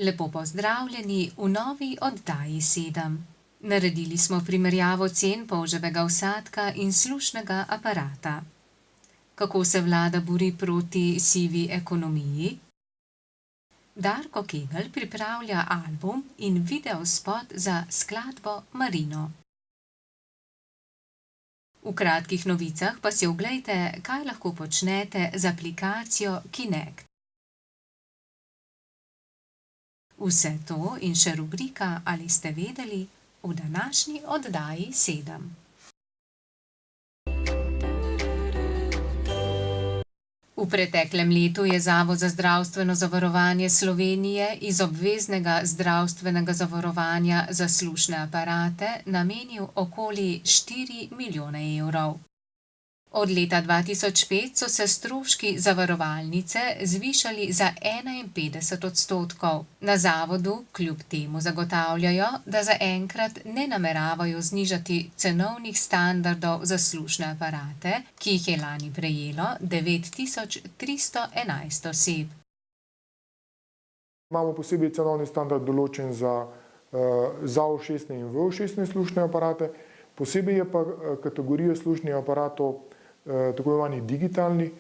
Lepo pozdravljeni v novi oddaji 7. Naredili smo primerjavo cen polževega vsadka in slušnega aparata. Kako se vlada bori proti sivi ekonomiji? Darko Kegel pripravlja album in videospot za skladbo Marino. V kratkih novicah pa si oglejte, kaj lahko počnete z aplikacijo Kinect. Vse to in še rubrika Ali ste vedeli v današnji oddaji 7. V preteklem letu je Zavod za zdravstveno zavarovanje Slovenije iz obveznega zdravstvenega zavarovanja za slušne aparate namenil okoli 4 milijone evrov. Od leta 2005 so se stroški zavarovalnice zvišali za 51%. Na zavodu kljub temu zagotavljajo, da zaenkrat ne nameravajo znižati cenovnih standardov za slušne aparate, ki jih je lani prejelo 9311 oseb. Imamo posebej cenovni standard določen za ZAO-16 in VO-16 slušne aparate, posebej je pa kategorija slušnih aparatov tako imenovani digitalni,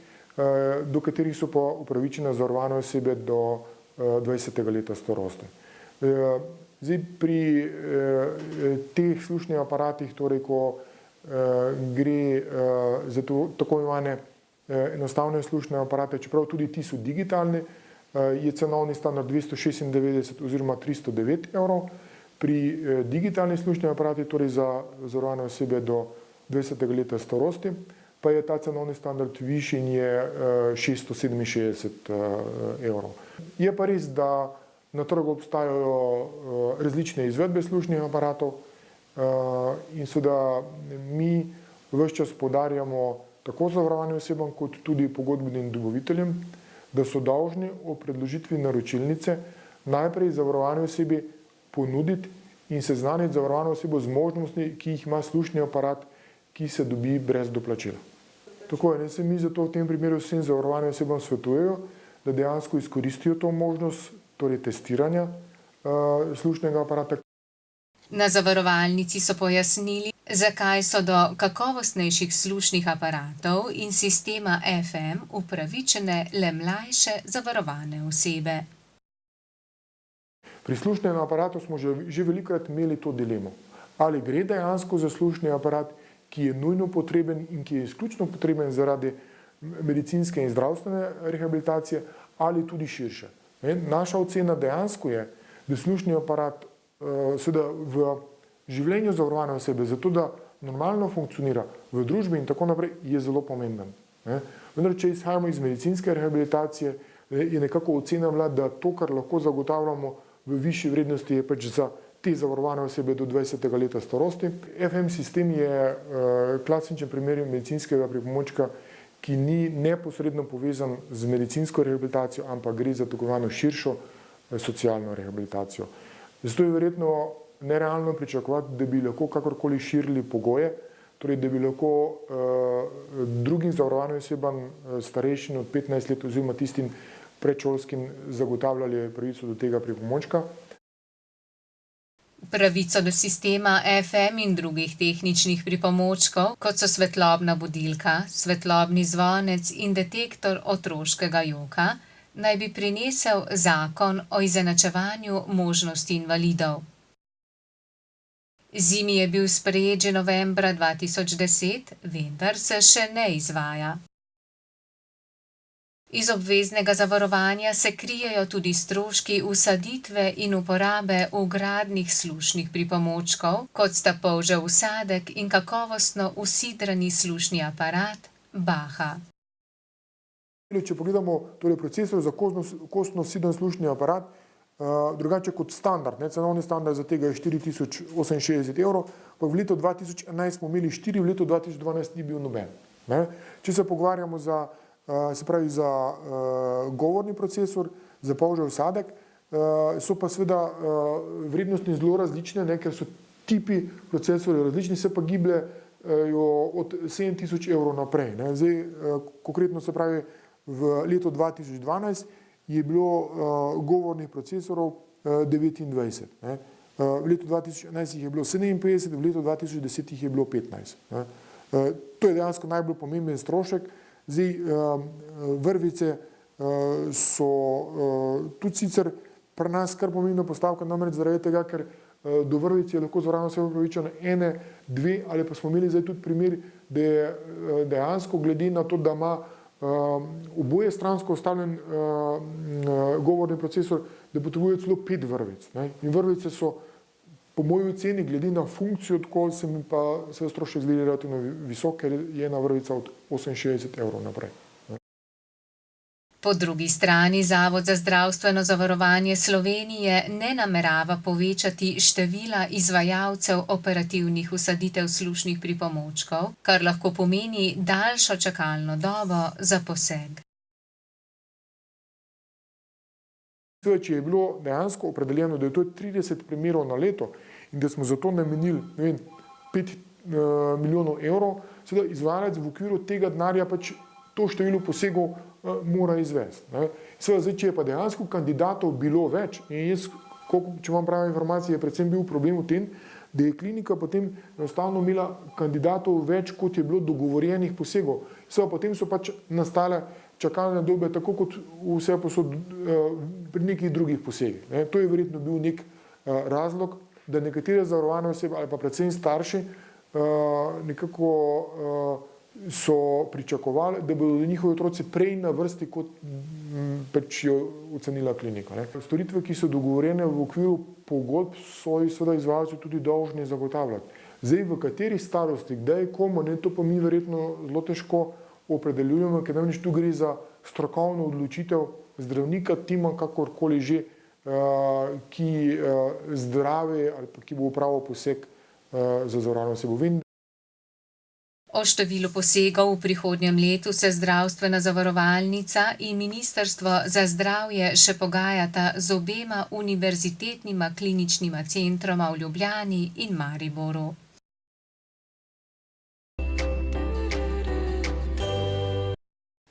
do katerih so pa upravičene zavarovane osebe do 20. leta starosti. Zdaj, pri teh slušnih aparatih, torej ko gre za tako imenovane enostavne slušne aparate, čeprav tudi ti so digitalni, je cenovni standard 296 oziroma 309 evrov. Pri digitalnih slušnih aparatih, torej za zavarovane osebe do 20. leta starosti, pa je ta cenovni standard višji in je 667 evrov. Je pa res, da na trgu obstajajo različne izvedbe slušnih aparatov in seveda mi ves čas poudarjamo tako zavarovanim osebam kot tudi pogodbenim dobaviteljem, da so dolžni o predložitvi naročilnice najprej zavarovane osebi ponuditi in seznaniti zavarovano osebo z možnostmi, ki jih ima slušni aparat, ki se dobi brez doplačila. Tako je, se mi zato v tem primeru vsem zavarovanim osebam svetujejo, da dejansko izkoristijo to možnost, torej testiranja slušnega aparata. Na zavarovalnici so pojasnili, zakaj so do kakovostnejših slušnih aparatov in sistema FM upravičene le mlajše zavarovane osebe. Pri slušnem aparatu smo že velikokrat imeli to dilemo. Ali gre dejansko za slušni aparat, ki je nujno potreben in ki je izključno potreben zaradi medicinske in zdravstvene rehabilitacije ali tudi širše. Naša ocena dejansko je, da slušni aparat seveda v življenju zavarovane osebe, zato da normalno funkcionira v družbi in tako naprej, je zelo pomemben. Vendar, če izhajamo iz medicinske rehabilitacije, je nekako ocena bila, da to, kar lahko zagotavljamo v višji vrednosti, je pač za te zavarovane osebe do 20. leta starosti. FM sistem je klasičen primer medicinskega pripomočka, ki ni neposredno povezan z medicinsko rehabilitacijo, ampak gre za tako imenovano širšo socialno rehabilitacijo. Zato je verjetno nerealno pričakovati, da bi lahko kakorkoli širili pogoje, torej da bi lahko drugim zavarovanim osebam starejšim od 15 let oziroma tistim predšolskim zagotavljali pravico do tega pripomočka. Pravico do sistema FM in drugih tehničnih pripomočkov, kot so svetlobna budilka, svetlobni zvonec in detektor otroškega joka, naj bi prinesel zakon o izenačevanju možnosti invalidov. ZIMI je bil sprejet že novembra 2010, vendar se še ne izvaja. Iz obveznega zavarovanja se krijejo tudi stroški vsaditve in uporabe vgradnih slušnih pripomočkov, kot sta polžev vsadek in kakovostno usidrani slušni aparat Baha. Če pogledamo torej procesor za kostno usidren slušni aparat, drugače kot standard, cenovni standard za tega je 4068 evrov, pa v letu 2011 smo imeli 4, v letu 2012 ni bil noben. Če se pogovarjamo za govorni procesor, za polžev vsadek, so pa seveda vrednosti zelo različne, ker so tipi procesorjev različni, se pa gibljajo od 7000 evrov naprej. Zdaj, konkretno se pravi, v letu 2012 je bilo govornih procesorov 29. Ne. V letu 2011 jih je bilo 57, v letu 2010 jih je bilo 15. Ne. To je dejansko najbolj pomemben strošek. Zdaj, vrvice so tudi sicer pri nas kar pomembna postavka, namreč zaradi tega, ker do vrvic je lahko zavarovano oseba upravičena ene, dve, ali pa smo imeli zdaj tudi primer, da je dejansko glede na to, da ima oboje stransko ustavljen govorni procesor, da potrebuje celo 5 vrvic. Ne. In vrvice so po moji oceni, glede na funkcijo, tako se mi pa se strošek zdi relativno visok, ker je ena vrvica od 68 evrov naprej. Po drugi strani Zavod za zdravstveno zavarovanje Slovenije ne namerava povečati števila izvajalcev operativnih vsaditev slušnih pripomočkov, kar lahko pomeni daljšo čakalno dobo za poseg. Če je bilo dejansko opredeljeno, da je to 30 primerov na leto in da smo za to namenili 5 milijonov evrov, seveda izvajalec v okviru tega denarja pač to število posegov mora izvesti. Seveda, zdaj, če je pa dejansko kandidatov bilo več, in jaz, če imam prave informacije, je predvsem bil problem v tem, da je klinika potem enostavno imela kandidatov več, kot je bilo dogovorjenih posegov. Seveda, potem so pač nastale čakalne dobe, tako kot vse posod pri nekih drugih posegih. To je verjetno bil nek razlog, da nekatere zavarovane osebe ali pa predvsem starši nekako so pričakovali, da bodo njihovi otroci prej na vrsti, kot pač jo ocenila klinika. Storitve, ki so dogovorjene v okviru pogodb, so jih seveda izvajalci tudi dolžni zagotavljati. Zdaj, v kateri starosti, kdaj, komu, to pa mi verjetno zelo težko opredeljujemo, ker namreč tu gre za strokovno odločitev zdravnika, tima, kakorkoli že, ki zdravi ali pa ki bo opravil poseg za zavarovano osebo. O številu posegov v prihodnjem letu se zdravstvena zavarovalnica in Ministrstvo za zdravje še pogajata z obema univerzitetnima kliničnima centroma v Ljubljani in Mariboru.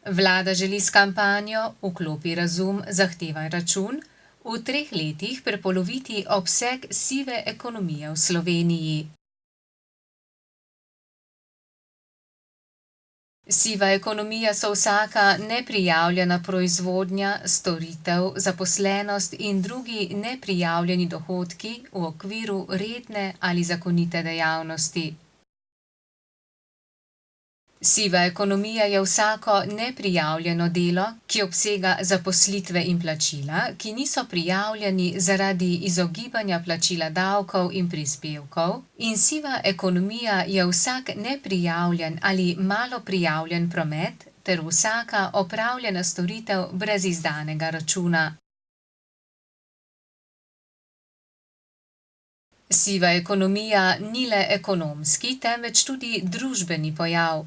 Vlada želi s kampanjo Vklopi razum, zahtevaj račun v 3 letih prepoloviti obseg sive ekonomije v Sloveniji. Siva ekonomija so vsaka neprijavljena proizvodnja, storitev, zaposlenost in drugi neprijavljeni dohodki v okviru redne ali zakonite dejavnosti. Siva ekonomija je vsako neprijavljeno delo, ki obsega zaposlitve in plačila, ki niso prijavljeni zaradi izogibanja plačila davkov in prispevkov, in siva ekonomija je vsak neprijavljen ali malo prijavljen promet ter vsaka opravljena storitev brez izdanega računa. Siva ekonomija ni le ekonomski, temveč tudi družbeni pojav.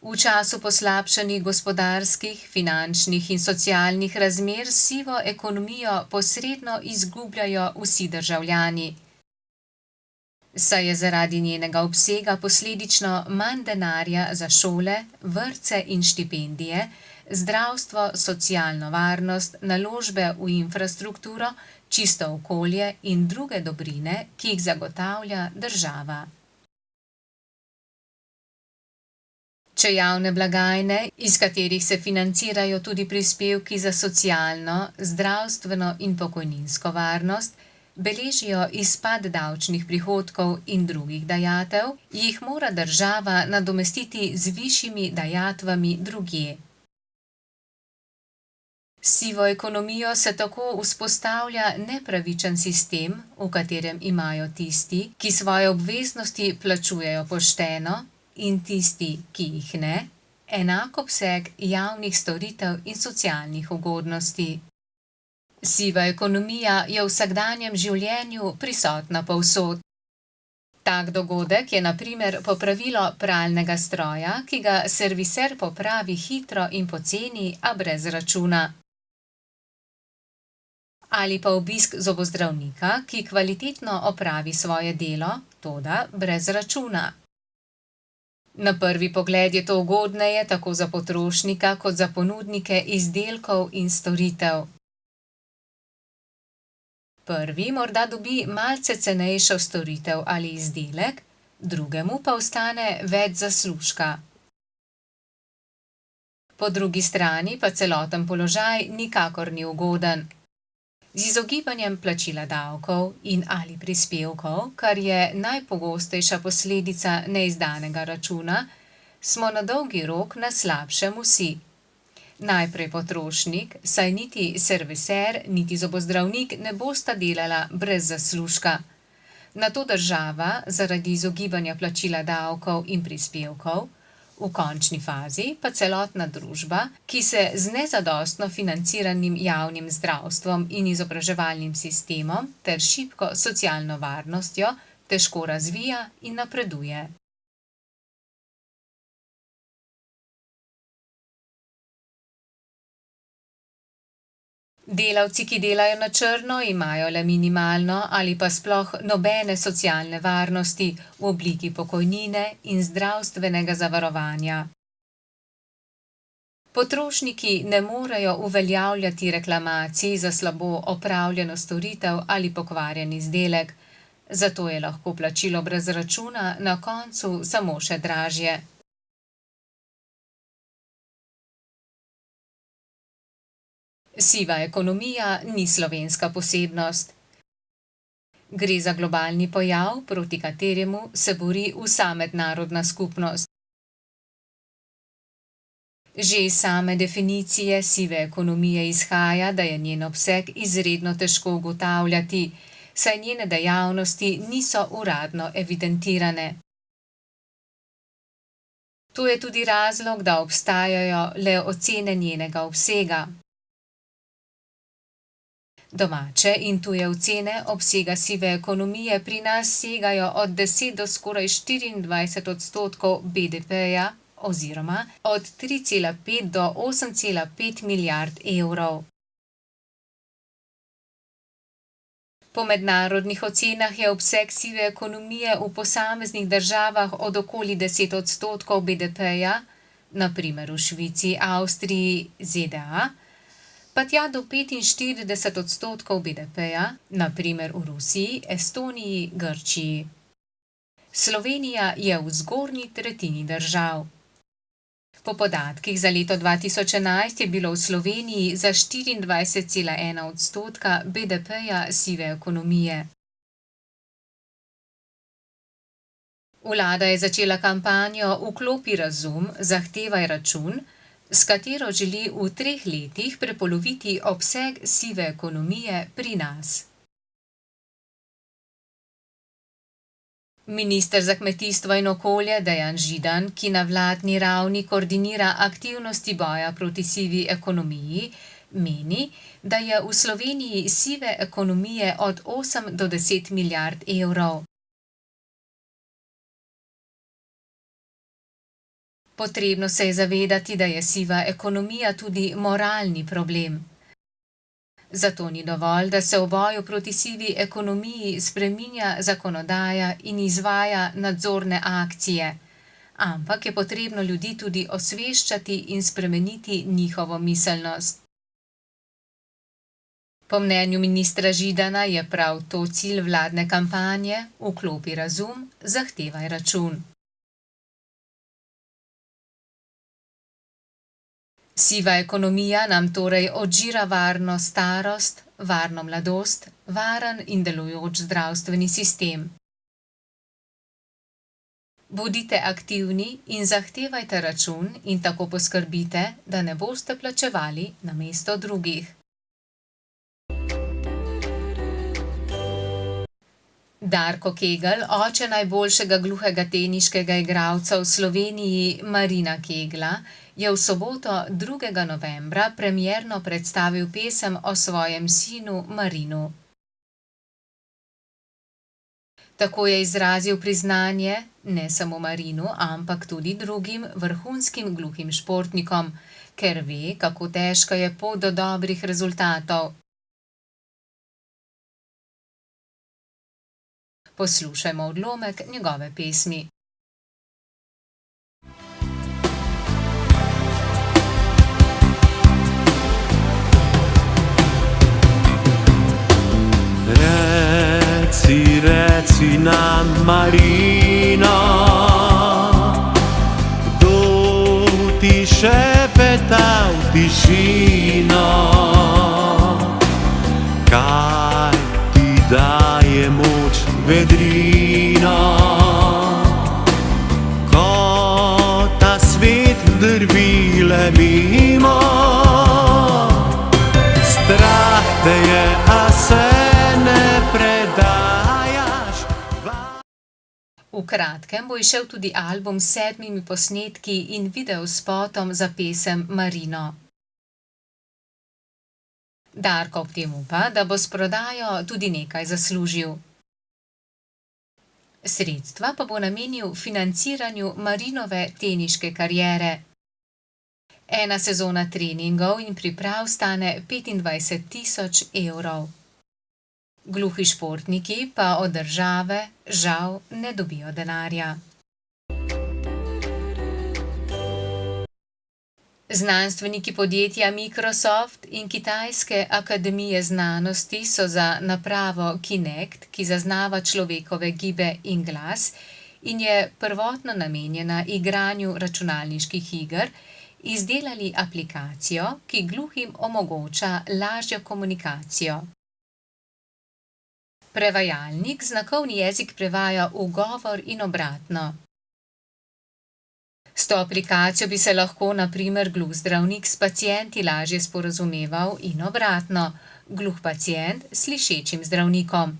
V času poslabšanih gospodarskih, finančnih in socialnih razmer sivo ekonomijo posredno izgubljajo vsi državljani. Saj je zaradi njenega obsega posledično manj denarja za šole, vrtce in štipendije, zdravstvo, socialno varnost, naložbe v infrastrukturo, čisto okolje in druge dobrine, ki jih zagotavlja država. Če javne blagajne, iz katerih se financirajo tudi prispevki za socialno, zdravstveno in pokojninsko varnost, beležijo izpad davčnih prihodkov in drugih dajatev, jih mora država nadomestiti z višjimi dajatvami drugje. S sivo ekonomijo se tako vzpostavlja nepravičen sistem, v katerem imajo tisti, ki svoje obveznosti plačujejo pošteno, in tisti, ki jih ne, enak obseg javnih storitev in socialnih ugodnosti. Siva ekonomija je v vsakdanjem življenju prisotna povsod. Tak dogodek je na primer popravilo pralnega stroja, ki ga serviser popravi hitro in poceni, a brez računa. Ali pa obisk zobozdravnika, ki kvalitetno opravi svoje delo, toda brez računa. Na prvi pogled je to ugodneje tako za potrošnika kot za ponudnike izdelkov in storitev. Prvi morda dobi malce cenejšo storitev ali izdelek, drugemu pa ostane več zaslužka. Po drugi strani pa celoten položaj nikakor ni ugoden. Z izogibanjem plačila davkov in ali prispevkov, kar je najpogostejša posledica neizdanega računa, smo na dolgi rok na slabšem vsi. Najprej potrošnik, saj niti serviser, niti zobozdravnik ne bosta delala brez zaslužka. Nato država zaradi izogibanja plačila davkov in prispevkov, v končni fazi pa celotna družba, ki se z nezadostno financiranim javnim zdravstvom in izobraževalnim sistemom ter šibko socialno varnostjo težko razvija in napreduje. Delavci, ki delajo na črno, imajo le minimalno ali pa sploh nobene socialne varnosti v obliki pokojnine in zdravstvenega zavarovanja. Potrošniki ne morejo uveljavljati reklamacij za slabo opravljeno storitev ali pokvarjen izdelek, zato je lahko plačilo brez računa na koncu samo še dražje. Siva ekonomija ni slovenska posebnost. Gre za globalni pojav, proti kateremu se bori vsa mednarodna skupnost. Že iz same definicije sive ekonomije izhaja, da je njen obseg izredno težko ugotavljati, saj njene dejavnosti niso uradno evidentirane. To je tudi razlog, da obstajajo le ocene njenega obsega. Domače in tuje ocene obsega sive ekonomije pri nas segajo od 10 do skoraj 24% BDP-ja oziroma od 3,5 do 8,5 milijard evrov. Po mednarodnih ocenah je obseg sive ekonomije v posameznih državah od okoli 10% BDP-ja, na primer v Švici, Avstriji, ZDA, pa tja do 45% BDP-ja, na primer v Rusiji, Estoniji, Grčiji. Slovenija je v zgornji tretjini držav. Po podatkih za leto 2011 je bilo v Sloveniji za 24,1% BDP-ja sive ekonomije. Vlada je začela kampanjo Vklopi razum, zahtevaj račun, s katero želi v 3 letih prepoloviti obseg sive ekonomije pri nas. Minister za kmetijstvo in okolje Dejan Židan, ki na vladni ravni koordinira aktivnosti boja proti sivi ekonomiji, meni, da je v Sloveniji sive ekonomije od 8 do 10 milijard evrov. Potrebno se je zavedati, da je siva ekonomija tudi moralni problem. Zato ni dovolj, da se v boju proti sivi ekonomiji spreminja zakonodaja in izvaja nadzorne akcije, ampak je potrebno ljudi tudi osveščati in spremeniti njihovo miselnost. Po mnenju ministra Židana je prav to cilj vladne kampanje Vklopi razum, zahtevaj račun. Siva ekonomija nam torej odžira varno starost, varno mladost, varen in delujoč zdravstveni sistem. Bodite aktivni in zahtevajte račun in tako poskrbite, da ne boste plačevali namesto drugih. Darko Kegl, oče najboljšega gluhega teniškega igralca v Sloveniji Marina Kegla, je v soboto 2. novembra premierno predstavil pesem o svojem sinu Marinu. Tako je izrazil priznanje ne samo Marinu, ampak tudi drugim vrhunskim gluhim športnikom, ker ve, kako težka je pot do dobrih rezultatov. Poslušajmo odlomek njegove pesmi. Cina Marina, kdo ti šepeta v tišino, kaj ti daje moč vedrina, ko ta svet drvile mimo. Strah te je, a se ne predajaš. V kratkem bo izšel tudi album s 7 posnetki in videospotom za pesem Marino. Darko ob tem upa, da bo s prodajo tudi nekaj zaslužil. Sredstva pa bo namenil financiranju Marinove teniške kariere. Ena sezona treningov in priprav stane 25.000 evrov. Gluhi športniki pa od države žal ne dobijo denarja. Znanstveniki podjetja Microsoft in Kitajske akademije znanosti so za napravo Kinect, ki zaznava človekove gibe in glas in je prvotno namenjena igranju računalniških iger, izdelali aplikacijo, ki gluhim omogoča lažjo komunikacijo. Prevajalnik znakovni jezik prevaja v govor in obratno. S to aplikacijo bi se lahko na primer gluh zdravnik s pacienti lažje sporazumeval in obratno, gluh pacient s slišečim zdravnikom.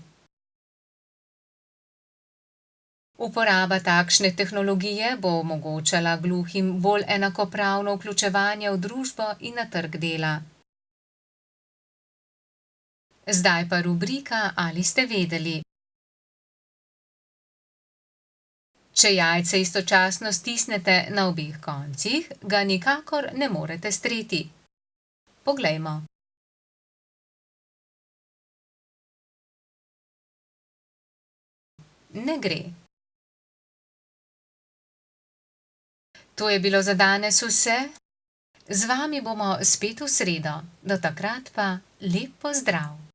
Uporaba takšne tehnologije bo omogočala gluhim bolj enakopravno vključevanje v družbo in na trg dela. Zdaj pa rubrika Ali ste vedeli? Če jajce istočasno stisnete na obeh koncih, ga nikakor ne morete streti. Poglejmo. Ne gre. To je bilo za danes vse. Z vami bomo spet v sredo. Do takrat pa lep pozdrav!